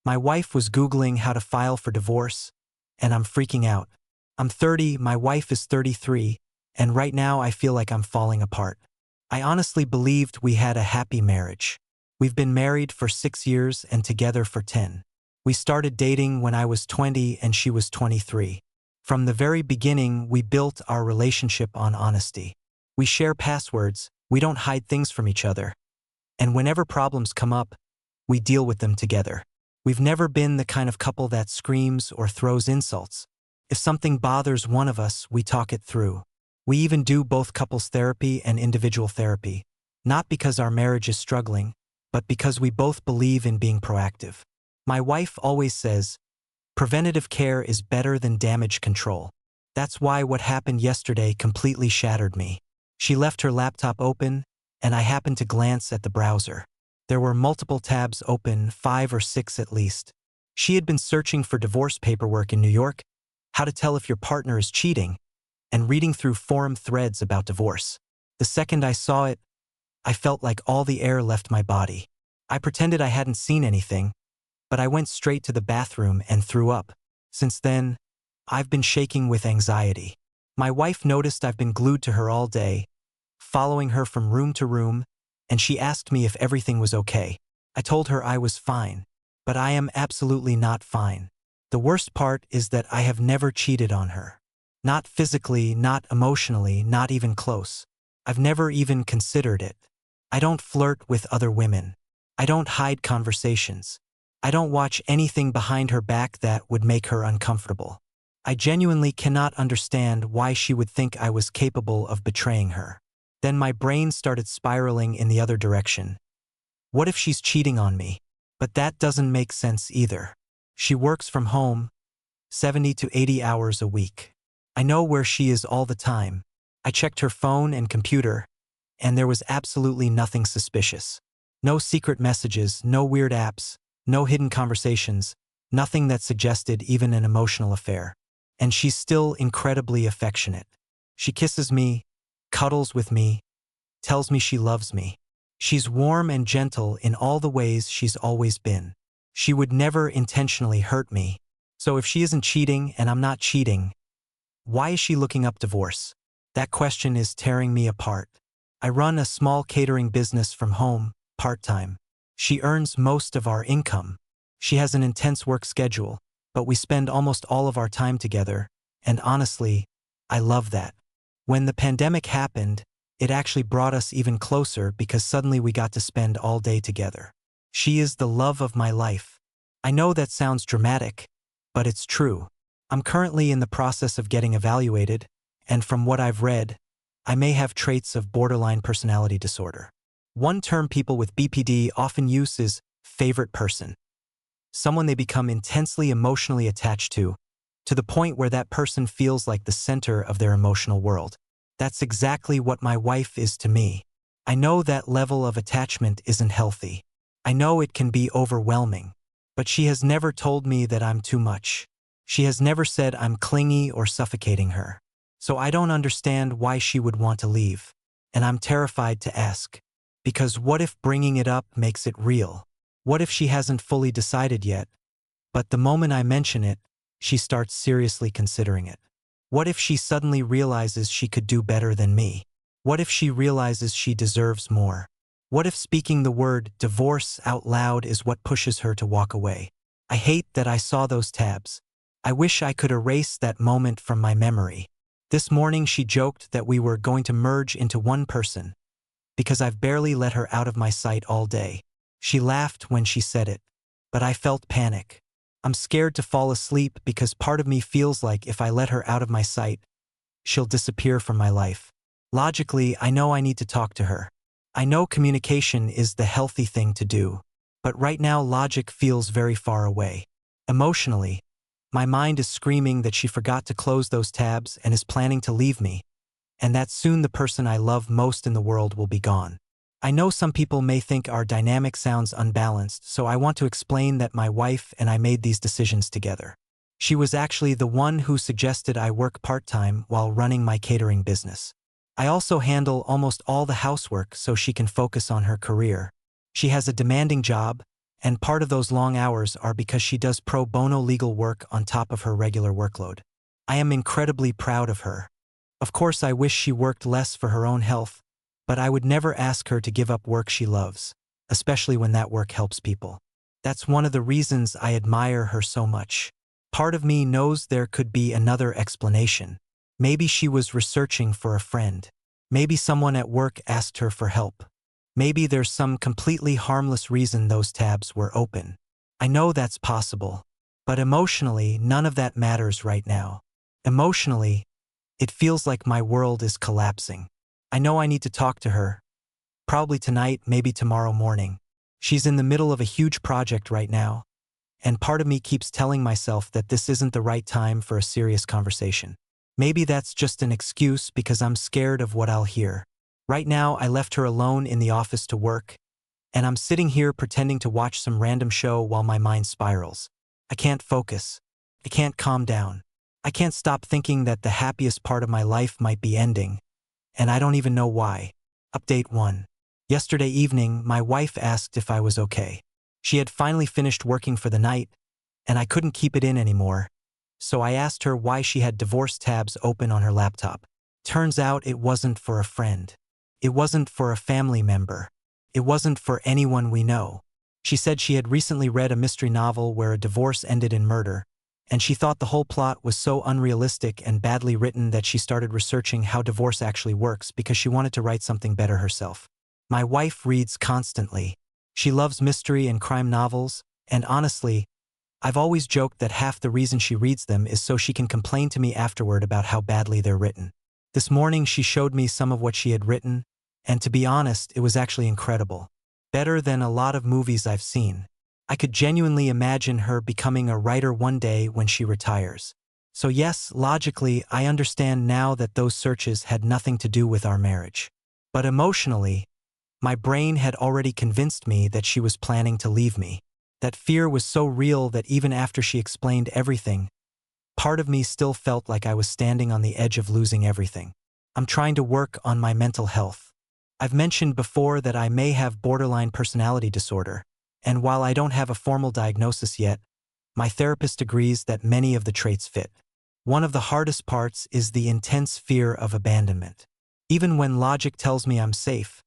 My wife was Googling how to file for divorce, and I'm freaking out. I'm 30, my wife is 33, and right now I feel like I'm falling apart. I honestly believed we had a happy marriage. We've been married for 6 years and together for 10. We started dating when I was 20 and she was 23. From the very beginning, we built our relationship on honesty. We share passwords, we don't hide things from each other. And whenever problems come up, we deal with them together. We've never been the kind of couple that screams or throws insults. If something bothers one of us, we talk it through. We even do both couples therapy and individual therapy, not because our marriage is struggling, but because we both believe in being proactive. My wife always says, preventative care is better than damage control. That's why what happened yesterday completely shattered me. She left her laptop open, and I happened to glance at the browser. There were multiple tabs open, 5 or 6 at least. She had been searching for divorce paperwork in New York, how to tell if your partner is cheating, and reading through forum threads about divorce. The second I saw it, I felt like all the air left my body. I pretended I hadn't seen anything, but I went straight to the bathroom and threw up. Since then, I've been shaking with anxiety. My wife noticed I've been glued to her all day, following her from room to room, and she asked me if everything was okay. I told her I was fine, but I am absolutely not fine. The worst part is that I have never cheated on her. Not physically, not emotionally, not even close. I've never even considered it. I don't flirt with other women. I don't hide conversations. I don't watch anything behind her back that would make her uncomfortable. I genuinely cannot understand why she would think I was capable of betraying her. Then my brain started spiraling in the other direction. What if she's cheating on me? But that doesn't make sense either. She works from home, 70 to 80 hours a week. I know where she is all the time. I checked her phone and computer, and there was absolutely nothing suspicious. No secret messages, no weird apps, no hidden conversations, nothing that suggested even an emotional affair. And she's still incredibly affectionate. She kisses me, cuddles with me, tells me she loves me. She's warm and gentle in all the ways she's always been. She would never intentionally hurt me. So if she isn't cheating and I'm not cheating, why is she looking up divorce? That question is tearing me apart. I run a small catering business from home, part-time. She earns most of our income. She has an intense work schedule, but we spend almost all of our time together, and honestly, I love that. When the pandemic happened, it actually brought us even closer because suddenly we got to spend all day together. She is the love of my life. I know that sounds dramatic, but it's true. I'm currently in the process of getting evaluated, and from what I've read, I may have traits of borderline personality disorder. One term people with BPD often use is favorite person. Someone they become intensely emotionally attached to the point where that person feels like the center of their emotional world. That's exactly what my wife is to me. I know that level of attachment isn't healthy. I know it can be overwhelming. But she has never told me that I'm too much. She has never said I'm clingy or suffocating her. So I don't understand why she would want to leave. And I'm terrified to ask. Because what if bringing it up makes it real? What if she hasn't fully decided yet, but the moment I mention it, she starts seriously considering it? What if she suddenly realizes she could do better than me? What if she realizes she deserves more? What if speaking the word divorce out loud is what pushes her to walk away? I hate that I saw those tabs. I wish I could erase that moment from my memory. This morning she joked that we were going to merge into one person, because I've barely let her out of my sight all day. She laughed when she said it, but I felt panic. I'm scared to fall asleep because part of me feels like if I let her out of my sight, she'll disappear from my life. Logically, I know I need to talk to her. I know communication is the healthy thing to do, but right now logic feels very far away. Emotionally, my mind is screaming that she forgot to close those tabs and is planning to leave me, and that soon the person I love most in the world will be gone. I know some people may think our dynamic sounds unbalanced, so I want to explain that my wife and I made these decisions together. She was actually the one who suggested I work part-time while running my catering business. I also handle almost all the housework so she can focus on her career. She has a demanding job, And part of those long hours are because she does pro bono legal work on top of her regular workload. I am incredibly proud of her. Of course, I wish she worked less for her own health, but I would never ask her to give up work she loves, especially when that work helps people. That's one of the reasons I admire her so much. Part of me knows there could be another explanation. Maybe she was researching for a friend. Maybe someone at work asked her for help. Maybe there's some completely harmless reason those tabs were open. I know that's possible, but emotionally, none of that matters right now. Emotionally, it feels like my world is collapsing. I know I need to talk to her. Probably tonight, maybe tomorrow morning. She's in the middle of a huge project right now, and part of me keeps telling myself that this isn't the right time for a serious conversation. Maybe that's just an excuse because I'm scared of what I'll hear. Right now, I left her alone in the office to work, and I'm sitting here pretending to watch some random show while my mind spirals. I can't focus. I can't calm down. I can't stop thinking that the happiest part of my life might be ending, and I don't even know why. Update 1. Yesterday evening, my wife asked if I was okay. She had finally finished working for the night, and I couldn't keep it in anymore, so I asked her why she had divorce tabs open on her laptop. Turns out it wasn't for a friend. It wasn't for a family member. It wasn't for anyone we know. She said she had recently read a mystery novel where a divorce ended in murder, and she thought the whole plot was so unrealistic and badly written that she started researching how divorce actually works because she wanted to write something better herself. My wife reads constantly. She loves mystery and crime novels, and honestly, I've always joked that half the reason she reads them is so she can complain to me afterward about how badly they're written. This morning she showed me some of what she had written, and to be honest, it was actually incredible. Better than a lot of movies I've seen. I could genuinely imagine her becoming a writer one day when she retires. So yes, logically, I understand now that those searches had nothing to do with our marriage. But emotionally, my brain had already convinced me that she was planning to leave me. That fear was so real that even after she explained everything, part of me still felt like I was standing on the edge of losing everything. I'm trying to work on my mental health. I've mentioned before that I may have borderline personality disorder, and while I don't have a formal diagnosis yet, my therapist agrees that many of the traits fit. One of the hardest parts is the intense fear of abandonment. Even when logic tells me I'm safe,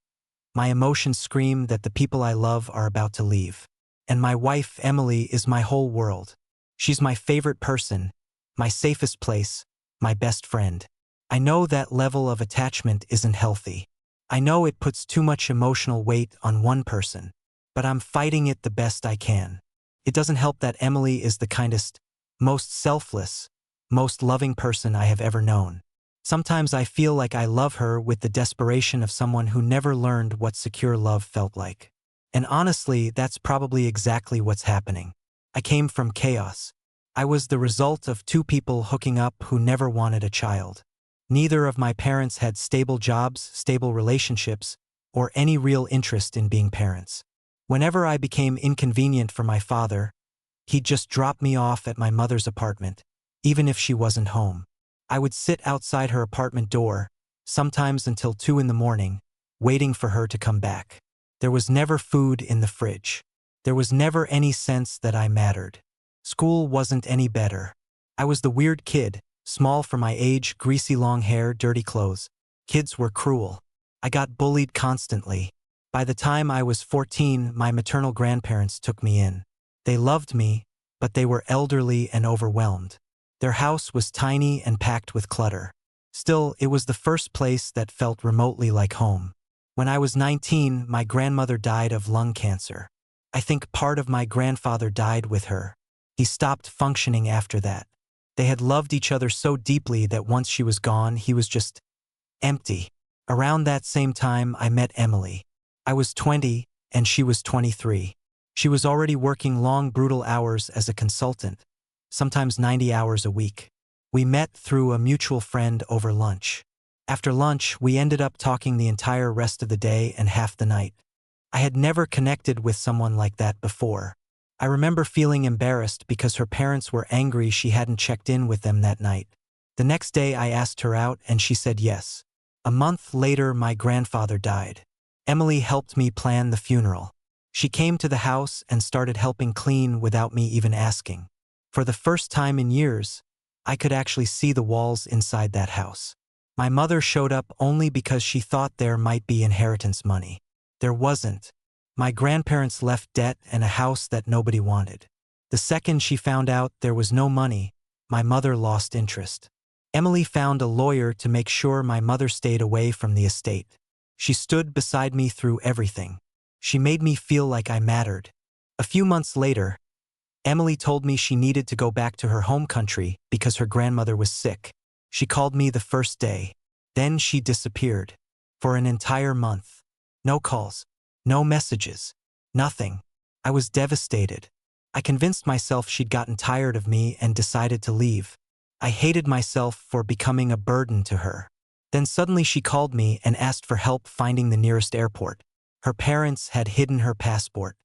my emotions scream that the people I love are about to leave. And my wife, Emily, is my whole world. She's my favorite person, my safest place, my best friend. I know that level of attachment isn't healthy. I know it puts too much emotional weight on one person, but I'm fighting it the best I can. It doesn't help that Emily is the kindest, most selfless, most loving person I have ever known. Sometimes I feel like I love her with the desperation of someone who never learned what secure love felt like. And honestly, that's probably exactly what's happening. I came from chaos. I was the result of two people hooking up who never wanted a child. Neither of my parents had stable jobs, stable relationships, or any real interest in being parents. Whenever I became inconvenient for my father, he'd just drop me off at my mother's apartment, even if she wasn't home. I would sit outside her apartment door, sometimes until 2 in the morning, waiting for her to come back. There was never food in the fridge. There was never any sense that I mattered. School wasn't any better. I was the weird kid, small for my age, greasy long hair, dirty clothes. Kids were cruel. I got bullied constantly. By the time I was 14, my maternal grandparents took me in. They loved me, but they were elderly and overwhelmed. Their house was tiny and packed with clutter. Still, it was the first place that felt remotely like home. When I was 19, my grandmother died of lung cancer. I think part of my grandfather died with her. He stopped functioning after that. They had loved each other so deeply that once she was gone, he was just empty. Around that same time, I met Emily. I was 20, and she was 23. She was already working long, brutal hours as a consultant, sometimes 90 hours a week. We met through a mutual friend over lunch. After lunch, we ended up talking the entire rest of the day and half the night. I had never connected with someone like that before. I remember feeling embarrassed because her parents were angry she hadn't checked in with them that night. The next day I asked her out and she said yes. A month later, my grandfather died. Emily helped me plan the funeral. She came to the house and started helping clean without me even asking. For the first time in years, I could actually see the walls inside that house. My mother showed up only because she thought there might be inheritance money. There wasn't. My grandparents left debt and a house that nobody wanted. The second she found out there was no money, my mother lost interest. Emily found a lawyer to make sure my mother stayed away from the estate. She stood beside me through everything. She made me feel like I mattered. A few months later, Emily told me she needed to go back to her home country because her grandmother was sick. She called me the first day. Then she disappeared. For an entire month. No calls. No messages. Nothing. I was devastated. I convinced myself she'd gotten tired of me and decided to leave. I hated myself for becoming a burden to her. Then suddenly she called me and asked for help finding the nearest airport. Her parents had hidden her passport.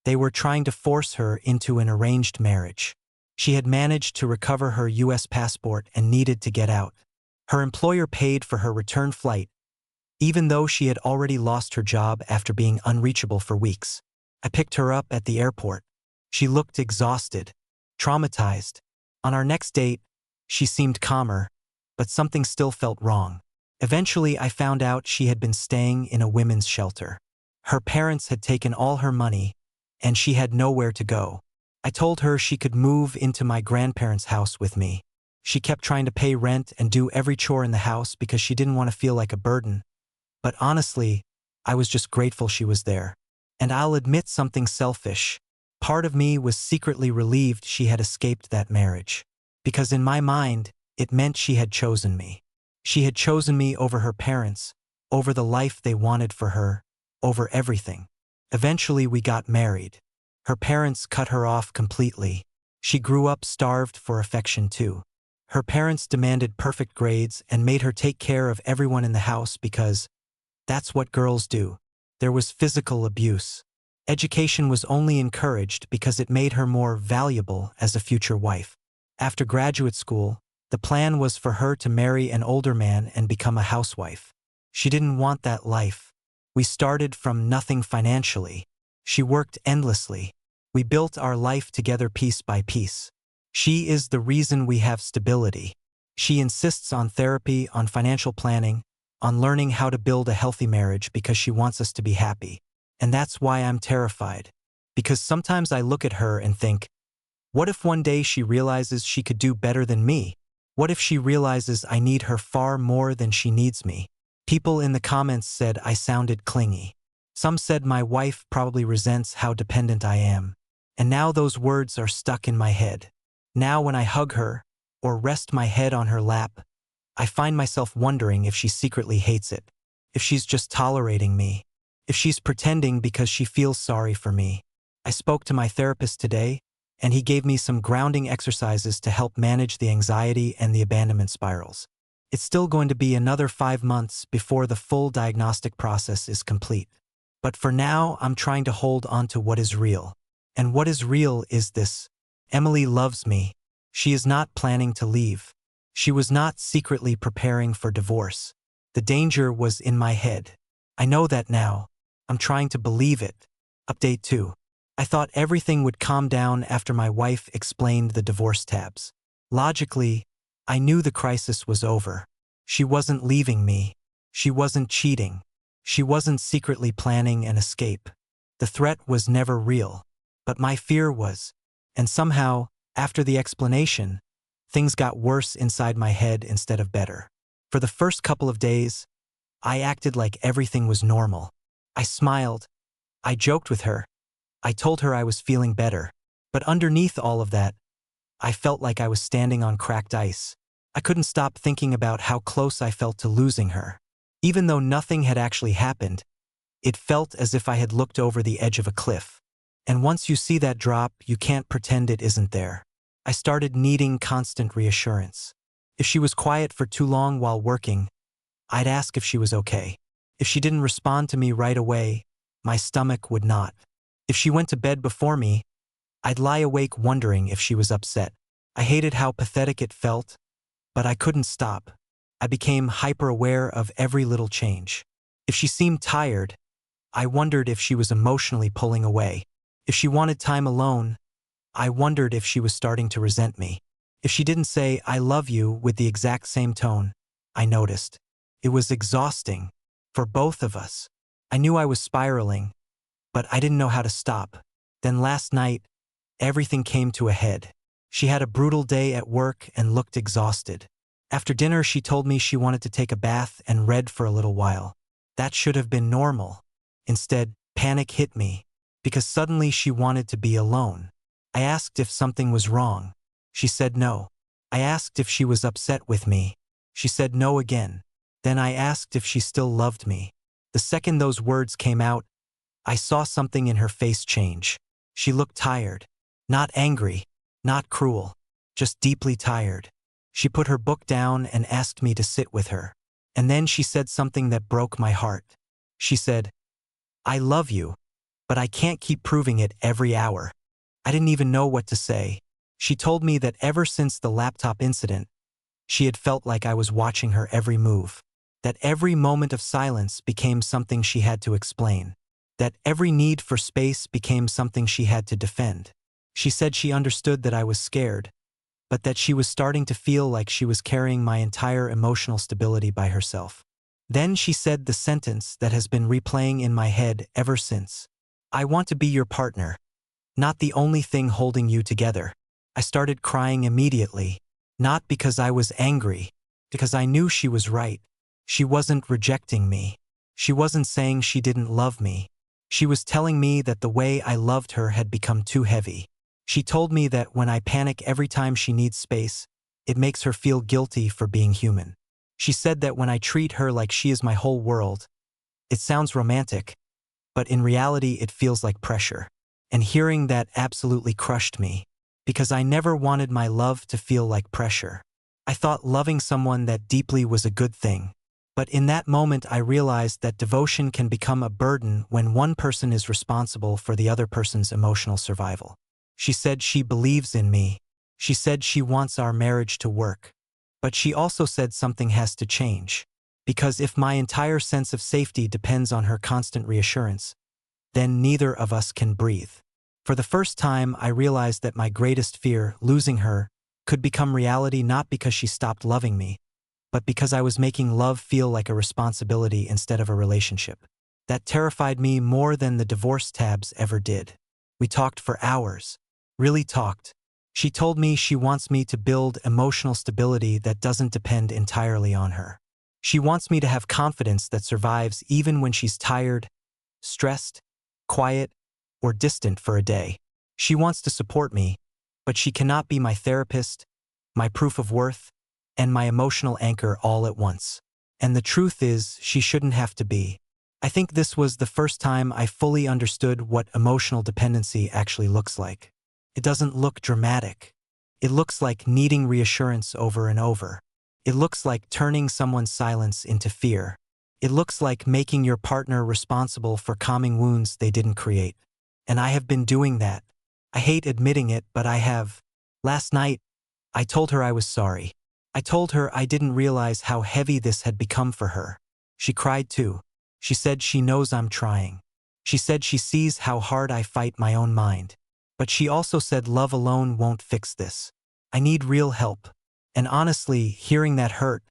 They were trying to force her into an arranged marriage. She had managed to recover her U.S. passport and needed to get out. Her employer paid for her return flight, even though she had already lost her job after being unreachable for weeks. I picked her up at the airport. She looked exhausted, traumatized. On our next date, she seemed calmer, but something still felt wrong. Eventually, I found out she had been staying in a women's shelter. Her parents had taken all her money, and she had nowhere to go. I told her she could move into my grandparents' house with me. She kept trying to pay rent and do every chore in the house because she didn't want to feel like a burden. But honestly, I was just grateful she was there. And I'll admit something selfish. Part of me was secretly relieved she had escaped that marriage. Because in my mind, it meant she had chosen me. She had chosen me over her parents, over the life they wanted for her, over everything. Eventually we got married. Her parents cut her off completely. She grew up starved for affection too. Her parents demanded perfect grades and made her take care of everyone in the house because that's what girls do. There was physical abuse. Education was only encouraged because it made her more valuable as a future wife. After graduate school, the plan was for her to marry an older man and become a housewife. She didn't want that life. We started from nothing financially. She worked endlessly. We built our life together piece by piece. She is the reason we have stability. She insists on therapy, on financial planning, on learning how to build a healthy marriage because she wants us to be happy. And that's why I'm terrified. Because sometimes I look at her and think, what if one day she realizes she could do better than me? What if she realizes I need her far more than she needs me? People in the comments said I sounded clingy. Some said my wife probably resents how dependent I am. And now those words are stuck in my head. Now when I hug her, or rest my head on her lap, I find myself wondering if she secretly hates it. If she's just tolerating me. If she's pretending because she feels sorry for me. I spoke to my therapist today, and he gave me some grounding exercises to help manage the anxiety and the abandonment spirals. It's still going to be another 5 months before the full diagnostic process is complete. But for now, I'm trying to hold on to what is real. And what is real is this. Emily loves me. She is not planning to leave. She was not secretly preparing for divorce. The danger was in my head. I know that now. I'm trying to believe it. Update 2. I thought everything would calm down after my wife explained the divorce tabs. Logically, I knew the crisis was over. She wasn't leaving me. She wasn't cheating. She wasn't secretly planning an escape. The threat was never real. But my fear was. And somehow, after the explanation, things got worse inside my head instead of better. For the first couple of days, I acted like everything was normal. I smiled. I joked with her. I told her I was feeling better. But underneath all of that, I felt like I was standing on cracked ice. I couldn't stop thinking about how close I felt to losing her. Even though nothing had actually happened, it felt as if I had looked over the edge of a cliff. And once you see that drop, you can't pretend it isn't there. I started needing constant reassurance. If she was quiet for too long while working, I'd ask if she was okay. If she didn't respond to me right away, my stomach would knot. If she went to bed before me, I'd lie awake wondering if she was upset. I hated how pathetic it felt, but I couldn't stop. I became hyper-aware of every little change. If she seemed tired, I wondered if she was emotionally pulling away. If she wanted time alone, I wondered if she was starting to resent me. If she didn't say, "I love you," with the exact same tone, I noticed. It was exhausting. For both of us. I knew I was spiraling, but I didn't know how to stop. Then last night, everything came to a head. She had a brutal day at work and looked exhausted. After dinner, she told me she wanted to take a bath and read for a little while. That should have been normal. Instead, panic hit me, because suddenly she wanted to be alone. I asked if something was wrong. She said no. I asked if she was upset with me. She said no again. Then I asked if she still loved me. The second those words came out, I saw something in her face change. She looked tired. Not angry, not cruel, just deeply tired. She put her book down and asked me to sit with her. And then she said something that broke my heart. She said, "I love you, but I can't keep proving it every hour." I didn't even know what to say. She told me that ever since the laptop incident, she had felt like I was watching her every move. That every moment of silence became something she had to explain. That every need for space became something she had to defend. She said she understood that I was scared, but that she was starting to feel like she was carrying my entire emotional stability by herself. Then she said the sentence that has been replaying in my head ever since. "I want to be your partner, not the only thing holding you together." I started crying immediately, not because I was angry, because I knew she was right. She wasn't rejecting me. She wasn't saying she didn't love me. She was telling me that the way I loved her had become too heavy. She told me that when I panic every time she needs space, it makes her feel guilty for being human. She said that when I treat her like she is my whole world, it sounds romantic, but in reality it feels like pressure. And hearing that absolutely crushed me, because I never wanted my love to feel like pressure. I thought loving someone that deeply was a good thing. But in that moment I realized that devotion can become a burden when one person is responsible for the other person's emotional survival. She said she believes in me. She said she wants our marriage to work. But she also said something has to change. Because if my entire sense of safety depends on her constant reassurance, then neither of us can breathe. For the first time, I realized that my greatest fear, losing her, could become reality not because she stopped loving me, but because I was making love feel like a responsibility instead of a relationship. That terrified me more than the divorce tabs ever did. We talked for hours. Really talked. She told me she wants me to build emotional stability that doesn't depend entirely on her. She wants me to have confidence that survives even when she's tired, stressed, quiet, or distant for a day. She wants to support me, but she cannot be my therapist, my proof of worth, and my emotional anchor all at once. And the truth is, she shouldn't have to be. I think this was the first time I fully understood what emotional dependency actually looks like. It doesn't look dramatic. It looks like needing reassurance over and over. It looks like turning someone's silence into fear. It looks like making your partner responsible for calming wounds they didn't create. And I have been doing that. I hate admitting it, but I have. Last night, I told her I was sorry. I told her I didn't realize how heavy this had become for her. She cried too. She said she knows I'm trying. She said she sees how hard I fight my own mind. But she also said love alone won't fix this. I need real help. And honestly, hearing that hurt,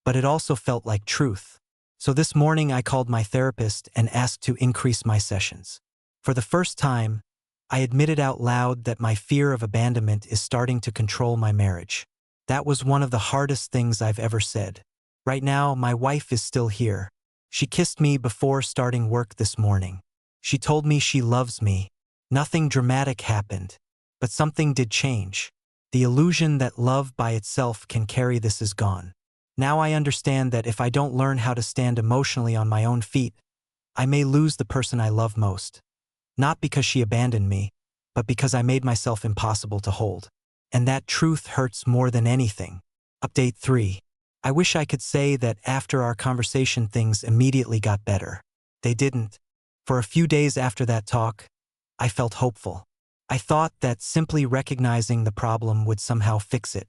but it also felt like truth. So this morning I called my therapist and asked to increase my sessions. For the first time, I admitted out loud that my fear of abandonment is starting to control my marriage. That was one of the hardest things I've ever said. Right now, my wife is still here. She kissed me before starting work this morning. She told me she loves me. Nothing dramatic happened, but something did change. The illusion that love by itself can carry this is gone. Now I understand that if I don't learn how to stand emotionally on my own feet, I may lose the person I love most. Not because she abandoned me, but because I made myself impossible to hold. And that truth hurts more than anything. Update 3. I wish I could say that after our conversation things immediately got better. They didn't. For a few days after that talk, I felt hopeful. I thought that simply recognizing the problem would somehow fix it.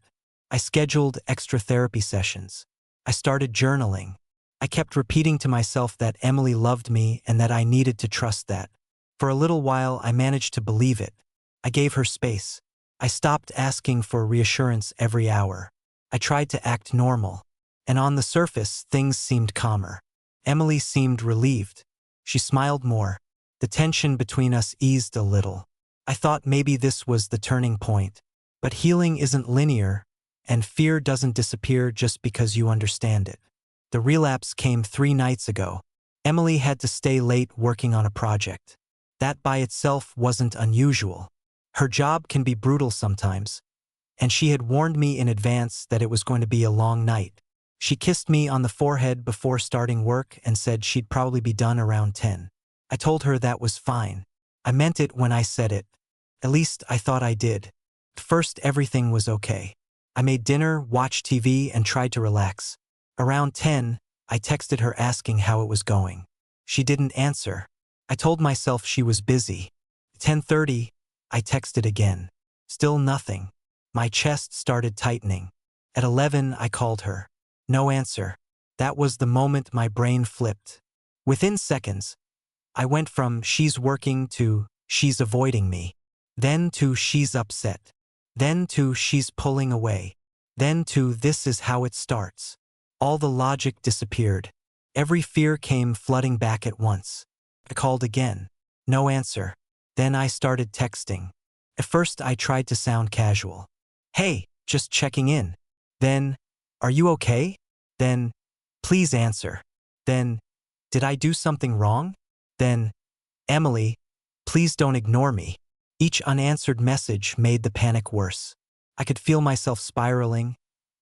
I scheduled extra therapy sessions. I started journaling. I kept repeating to myself that Emily loved me and that I needed to trust that. For a little while, I managed to believe it. I gave her space. I stopped asking for reassurance every hour. I tried to act normal. And on the surface, things seemed calmer. Emily seemed relieved. She smiled more. The tension between us eased a little. I thought maybe this was the turning point. But healing isn't linear, and fear doesn't disappear just because you understand it. The relapse came 3 nights ago. Emily had to stay late working on a project. That by itself wasn't unusual. Her job can be brutal sometimes, and she had warned me in advance that it was going to be a long night. She kissed me on the forehead before starting work and said she'd probably be done around 10. I told her that was fine. I meant it when I said it. At least I thought I did. At first, everything was okay. I made dinner, watched TV, and tried to relax. Around 10, I texted her asking how it was going. She didn't answer. I told myself she was busy. 10:30, I texted again. Still nothing. My chest started tightening. At 11, I called her. No answer. That was the moment my brain flipped. Within seconds, I went from she's working to she's avoiding me. Then to she's upset. Then to she's pulling away. Then to this is how it starts. All the logic disappeared. Every fear came flooding back at once. I called again. No answer. Then I started texting. At first I tried to sound casual. Hey, just checking in. Then, are you okay? Then, please answer. Then, did I do something wrong? Then, Emily, please don't ignore me. Each unanswered message made the panic worse. I could feel myself spiraling,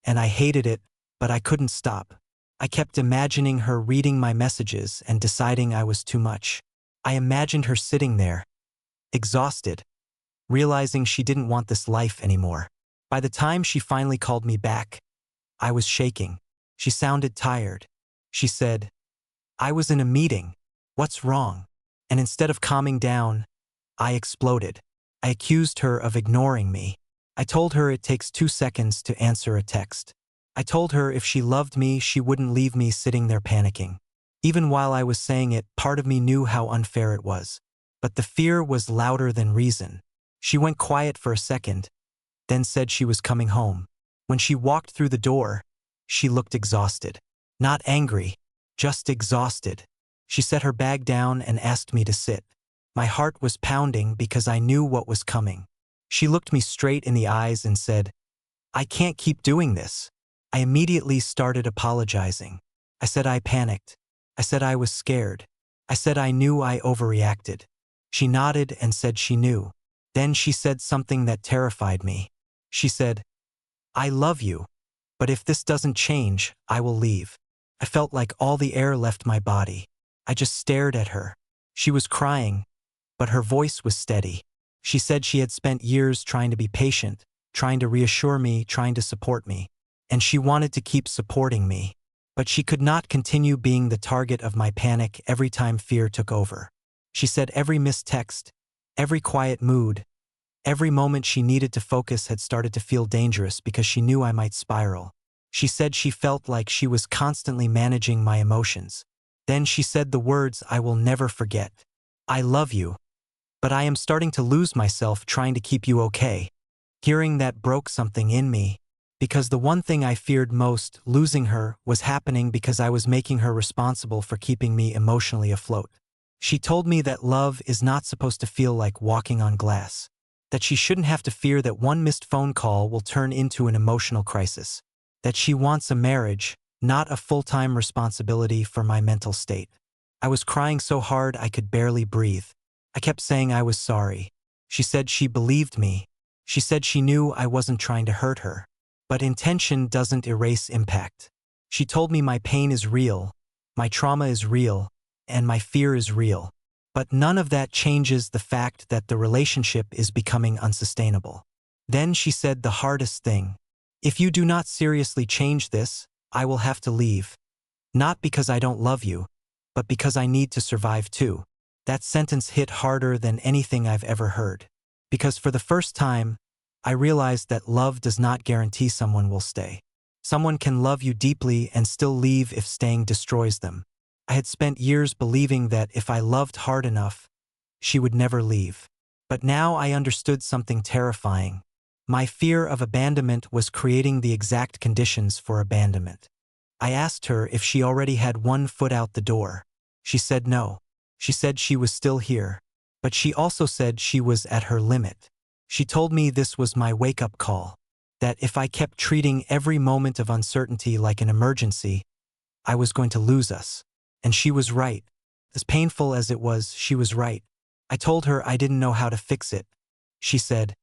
and I hated it, but I couldn't stop. I kept imagining her reading my messages and deciding I was too much. I imagined her sitting there, exhausted, realizing she didn't want this life anymore. By the time she finally called me back, I was shaking. She sounded tired. She said, I was in a meeting. What's wrong? And instead of calming down, I exploded. I accused her of ignoring me. I told her it takes 2 seconds to answer a text. I told her if she loved me, she wouldn't leave me sitting there panicking. Even while I was saying it, part of me knew how unfair it was. But the fear was louder than reason. She went quiet for a second, then said she was coming home. When she walked through the door, she looked exhausted. Not angry, just exhausted. She set her bag down and asked me to sit. My heart was pounding because I knew what was coming. She looked me straight in the eyes and said, I can't keep doing this. I immediately started apologizing. I said I panicked. I said I was scared. I said I knew I overreacted. She nodded and said she knew. Then she said something that terrified me. She said, I love you, but if this doesn't change, I will leave. I felt like all the air left my body. I just stared at her. She was crying, but her voice was steady. She said she had spent years trying to be patient, trying to reassure me, trying to support me. And she wanted to keep supporting me. But she could not continue being the target of my panic every time fear took over. She said every missed text, every quiet mood, every moment she needed to focus had started to feel dangerous because she knew I might spiral. She said she felt like she was constantly managing my emotions. Then she said the words I will never forget. I love you, but I am starting to lose myself trying to keep you okay. Hearing that broke something in me, because the one thing I feared most, losing her, was happening because I was making her responsible for keeping me emotionally afloat. She told me that love is not supposed to feel like walking on glass, that she shouldn't have to fear that one missed phone call will turn into an emotional crisis, that she wants a marriage, not a full-time responsibility for my mental state. I was crying so hard I could barely breathe. I kept saying I was sorry. She said she believed me. She said she knew I wasn't trying to hurt her. But intention doesn't erase impact. She told me my pain is real, my trauma is real, and my fear is real. But none of that changes the fact that the relationship is becoming unsustainable. Then she said the hardest thing. If you do not seriously change this, I will have to leave. Not because I don't love you, but because I need to survive too. That sentence hit harder than anything I've ever heard. Because for the first time, I realized that love does not guarantee someone will stay. Someone can love you deeply and still leave if staying destroys them. I had spent years believing that if I loved hard enough, she would never leave. But now I understood something terrifying. My fear of abandonment was creating the exact conditions for abandonment. I asked her if she already had one foot out the door. She said no. She said she was still here. But she also said she was at her limit. She told me this was my wake-up call, that if I kept treating every moment of uncertainty like an emergency, I was going to lose us. And she was right. As painful as it was, she was right. I told her I didn't know how to fix it. She said,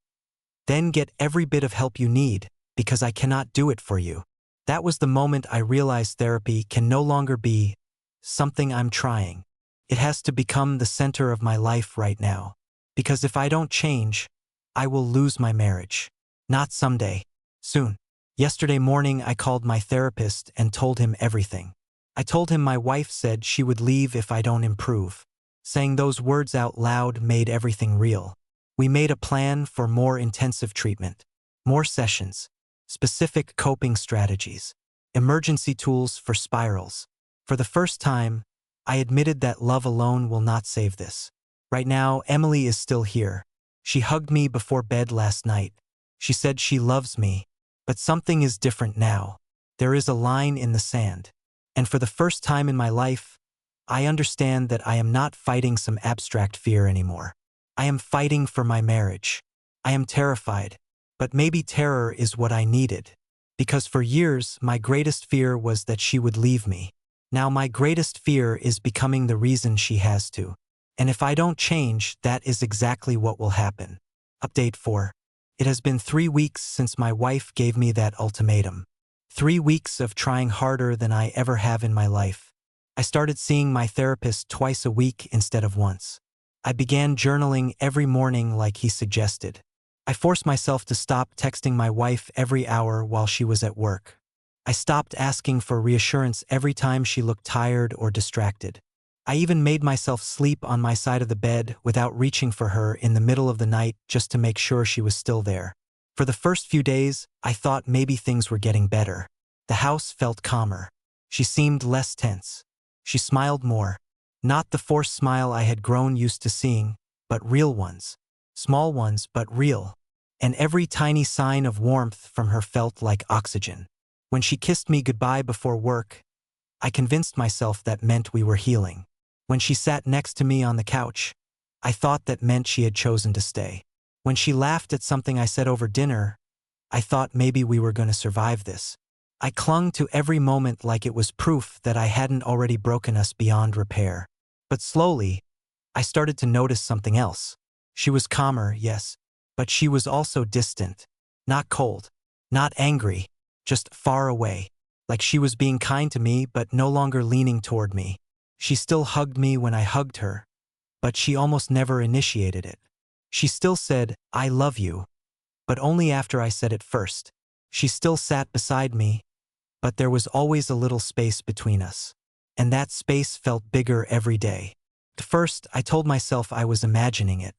"Then get every bit of help you need, because I cannot do it for you." That was the moment I realized therapy can no longer be something I'm trying. It has to become the center of my life right now. Because if I don't change, I will lose my marriage. Not someday. Soon. Yesterday morning I called my therapist and told him everything. I told him my wife said she would leave if I don't improve. Saying those words out loud made everything real. We made a plan for more intensive treatment, more sessions, specific coping strategies, emergency tools for spirals. For the first time, I admitted that love alone will not save this. Right now, Emily is still here. She hugged me before bed last night. She said she loves me, but something is different now. There is a line in the sand. And for the first time in my life, I understand that I am not fighting some abstract fear anymore. I am fighting for my marriage. I am terrified, but maybe terror is what I needed. Because for years, my greatest fear was that she would leave me. Now my greatest fear is becoming the reason she has to. And if I don't change, that is exactly what will happen. Update 4. It has been 3 weeks since my wife gave me that ultimatum. 3 weeks of trying harder than I ever have in my life. I started seeing my therapist twice a week instead of once. I began journaling every morning like he suggested. I forced myself to stop texting my wife every hour while she was at work. I stopped asking for reassurance every time she looked tired or distracted. I even made myself sleep on my side of the bed without reaching for her in the middle of the night just to make sure she was still there. For the first few days, I thought maybe things were getting better. The house felt calmer. She seemed less tense. She smiled more. Not the forced smile I had grown used to seeing, but real ones. Small ones, but real. And every tiny sign of warmth from her felt like oxygen. When she kissed me goodbye before work, I convinced myself that meant we were healing. When she sat next to me on the couch, I thought that meant she had chosen to stay. When she laughed at something I said over dinner, I thought maybe we were going to survive this. I clung to every moment like it was proof that I hadn't already broken us beyond repair. But slowly, I started to notice something else. She was calmer, yes, but she was also distant. Not cold, not angry, just far away. Like she was being kind to me but no longer leaning toward me. She still hugged me when I hugged her, but she almost never initiated it. She still said, "I love you," but only after I said it first. She still sat beside me, but there was always a little space between us. And that space felt bigger every day. At first, I told myself I was imagining it.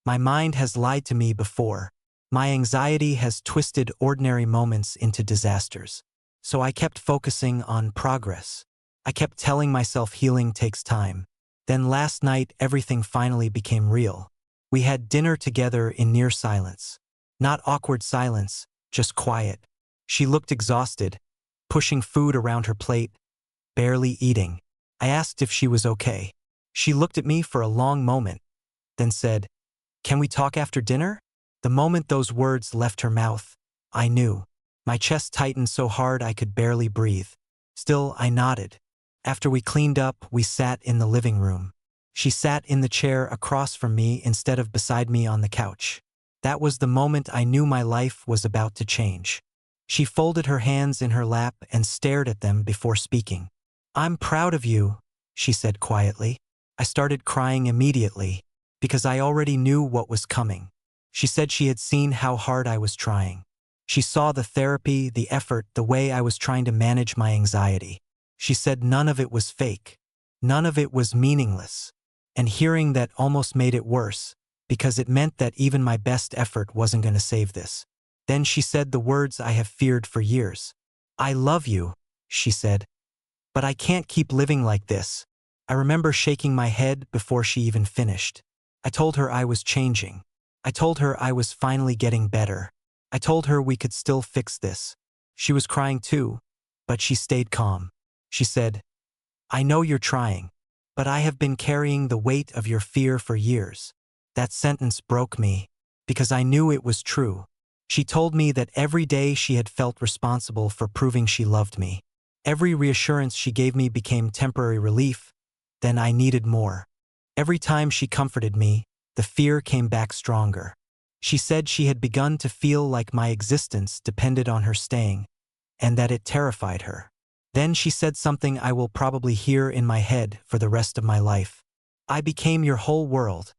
My mind has lied to me before. My anxiety has twisted ordinary moments into disasters. So I kept focusing on progress. I kept telling myself healing takes time. Then last night, everything finally became real. We had dinner together in near silence. Not awkward silence, just quiet. She looked exhausted, pushing food around her plate, barely eating. I asked if she was okay. She looked at me for a long moment, then said, "Can we talk after dinner?" The moment those words left her mouth, I knew. My chest tightened so hard I could barely breathe. Still, I nodded. After we cleaned up, we sat in the living room. She sat in the chair across from me instead of beside me on the couch. That was the moment I knew my life was about to change. She folded her hands in her lap and stared at them before speaking. "I'm proud of you," she said quietly. I started crying immediately, because I already knew what was coming. She said she had seen how hard I was trying. She saw the therapy, the effort, the way I was trying to manage my anxiety. She said none of it was fake. None of it was meaningless. And hearing that almost made it worse, because it meant that even my best effort wasn't going to save this. Then she said the words I have feared for years. I love you, she said, but I can't keep living like this. I remember shaking my head before she even finished. I told her I was changing. I told her I was finally getting better. I told her we could still fix this. She was crying too, but she stayed calm. She said, I know you're trying, but I have been carrying the weight of your fear for years. That sentence broke me, because I knew it was true. She told me that every day she had felt responsible for proving she loved me. Every reassurance she gave me became temporary relief, then I needed more. Every time she comforted me, the fear came back stronger. She said she had begun to feel like my existence depended on her staying, and that it terrified her. Then she said something I will probably hear in my head for the rest of my life. I became your whole world,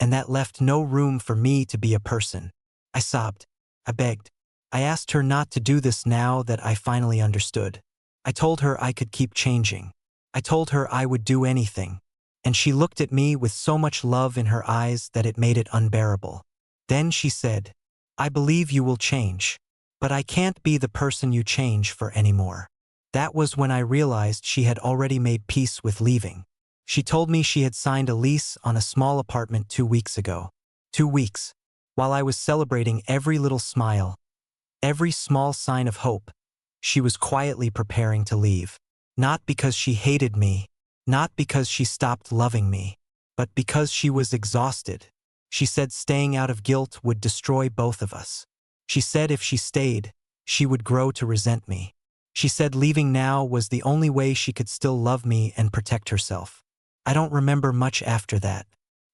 and that left no room for me to be a person. I sobbed. I begged. I asked her not to do this now that I finally understood. I told her I could keep changing. I told her I would do anything. And she looked at me with so much love in her eyes that it made it unbearable. Then she said, I believe you will change, but I can't be the person you change for anymore. That was when I realized she had already made peace with leaving. She told me she had signed a lease on a small apartment 2 weeks ago. 2 weeks. While I was celebrating every little smile, every small sign of hope, she was quietly preparing to leave. Not because she hated me, not because she stopped loving me, but because she was exhausted. She said staying out of guilt would destroy both of us. She said if she stayed, she would grow to resent me. She said leaving now was the only way she could still love me and protect herself. I don't remember much after that.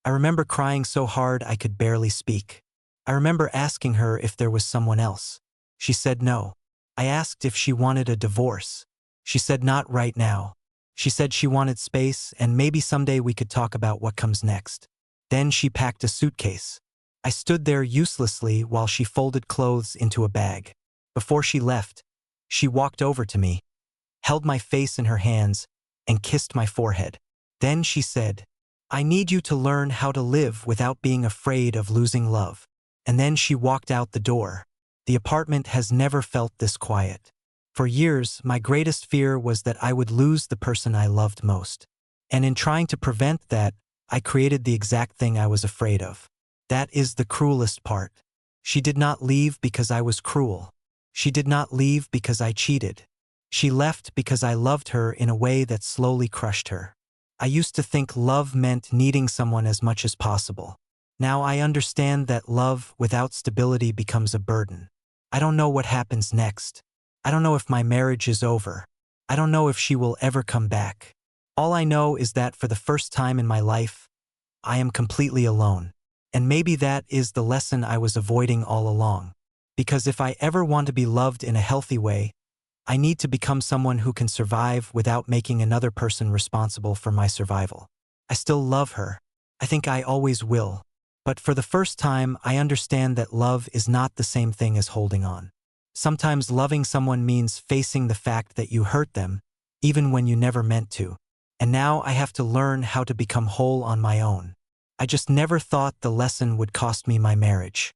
I remember crying so hard I could barely speak. I remember asking her if there was someone else. She said no. I asked if she wanted a divorce. She said not right now. She said she wanted space and maybe someday we could talk about what comes next. Then she packed a suitcase. I stood there uselessly while she folded clothes into a bag. Before she left, she walked over to me, held my face in her hands, and kissed my forehead. Then she said, I need you to learn how to live without being afraid of losing love. And then she walked out the door. The apartment has never felt this quiet. For years, my greatest fear was that I would lose the person I loved most. And in trying to prevent that, I created the exact thing I was afraid of. That is the cruelest part. She did not leave because I was cruel. She did not leave because I cheated. She left because I loved her in a way that slowly crushed her. I used to think love meant needing someone as much as possible. Now I understand that love without stability becomes a burden. I don't know what happens next. I don't know if my marriage is over. I don't know if she will ever come back. All I know is that for the first time in my life, I am completely alone. And maybe that is the lesson I was avoiding all along. Because if I ever want to be loved in a healthy way, I need to become someone who can survive without making another person responsible for my survival. I still love her. I think I always will. But for the first time, I understand that love is not the same thing as holding on. Sometimes loving someone means facing the fact that you hurt them, even when you never meant to. And now I have to learn how to become whole on my own. I just never thought the lesson would cost me my marriage.